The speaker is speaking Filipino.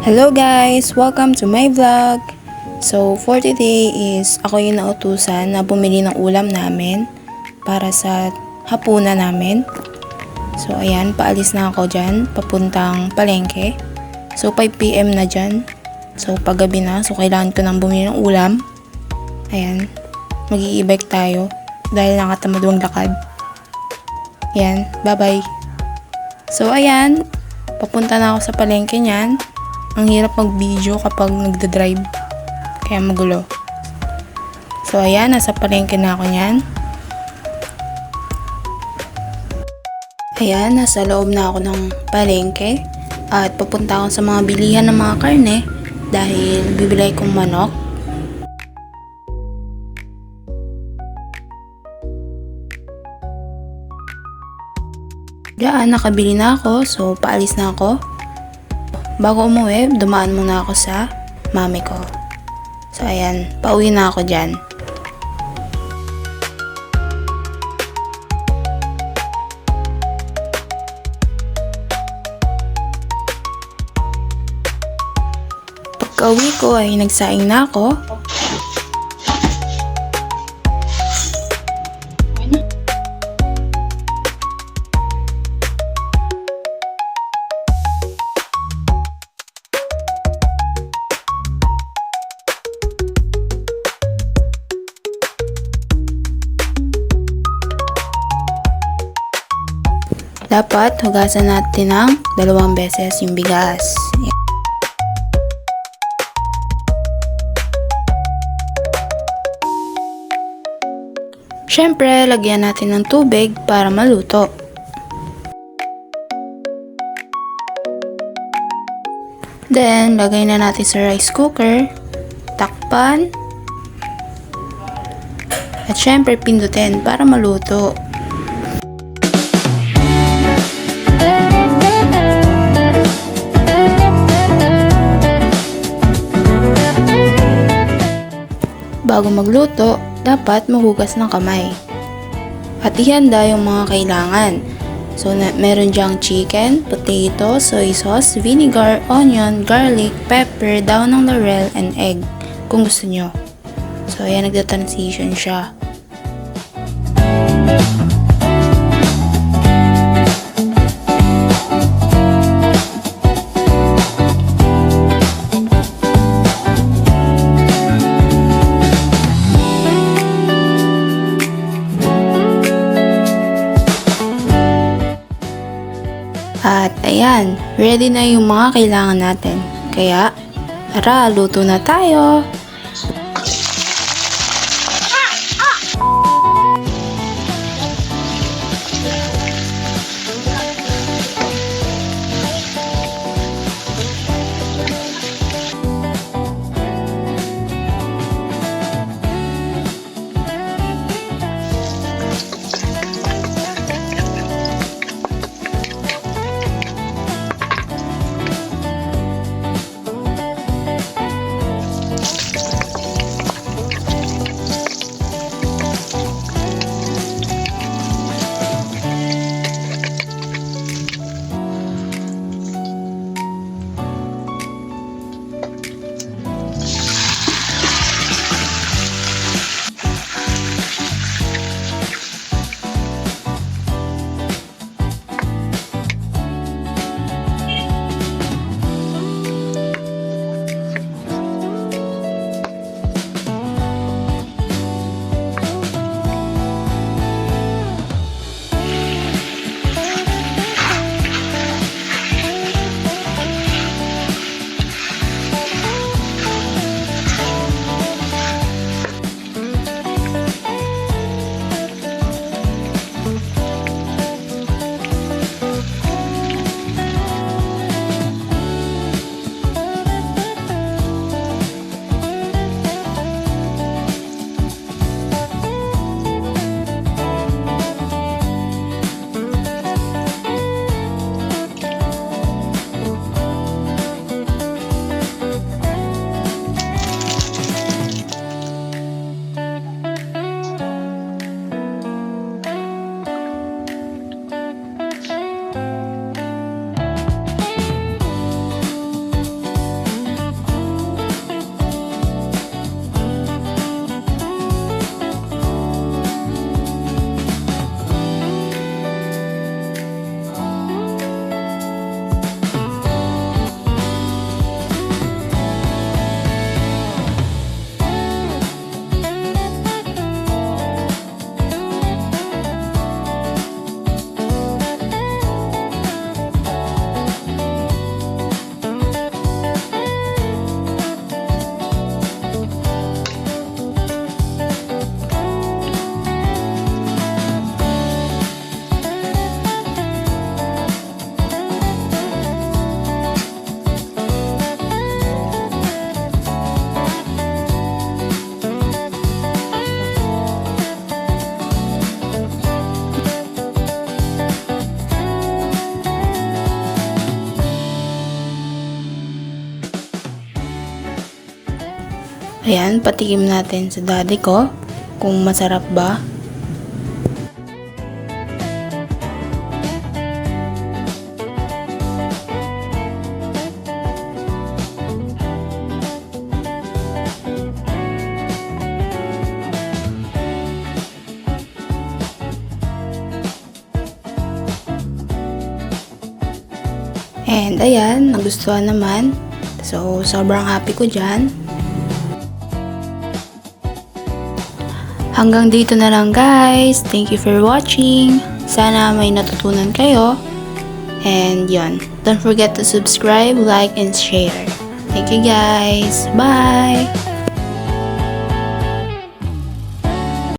Hello guys! Welcome to my vlog! So for today is ako yung nautusan na bumili ng ulam namin para sa hapunan namin. So ayan, paalis na ako dyan, papuntang palengke. So 5 PM na dyan. So paggabi na, so kailangan ko nang bumili ng ulam. Ayan, mag-i-e-bike tayo dahil nakatamad wang lakad. Ayan, bye bye! So ayan, papunta na ako sa palengke niyan. Ang hirap mag-video kapag nagda-drive. Kaya magulo. So ayan, nasa palengke na ako niyan. Ayan, nasa loob na ako ng palengke. At papunta ako sa mga bilihan ng mga karne. Dahil bibili kong manok. Diyan, nakabili na ako. So paalis na ako. Bago umuwi, dumaan muna ako sa mami ko. So ayan, pauwi na ako dyan. Pagka-uwi ko ay nagsaing na ako. Dapat hugasan natin ng 2 beses yung bigas. Siyempre, lagyan natin ng tubig para maluto. Then, lagay na natin sa rice cooker, takpan, at siyempre pindutin para maluto. Bago magluto, dapat mahugas ng kamay. At ihanda yung mga kailangan. So, meron dyang chicken, potato, soy sauce, vinegar, onion, garlic, pepper, daon ng laurel, and egg. Kung gusto nyo. So, ayan, nagda-transition siya. At ayan, ready na yung mga kailangan natin. Kaya, tara, luto na tayo! Ayan, patikim natin sa daddy ko kung masarap ba. And ayan, nagustuhan naman. So, sobrang happy ko dyan. Hanggang dito na lang guys. Thank you for watching. Sana may natutunan kayo. And yun, don't forget to subscribe, like, and share. Thank you guys. Bye!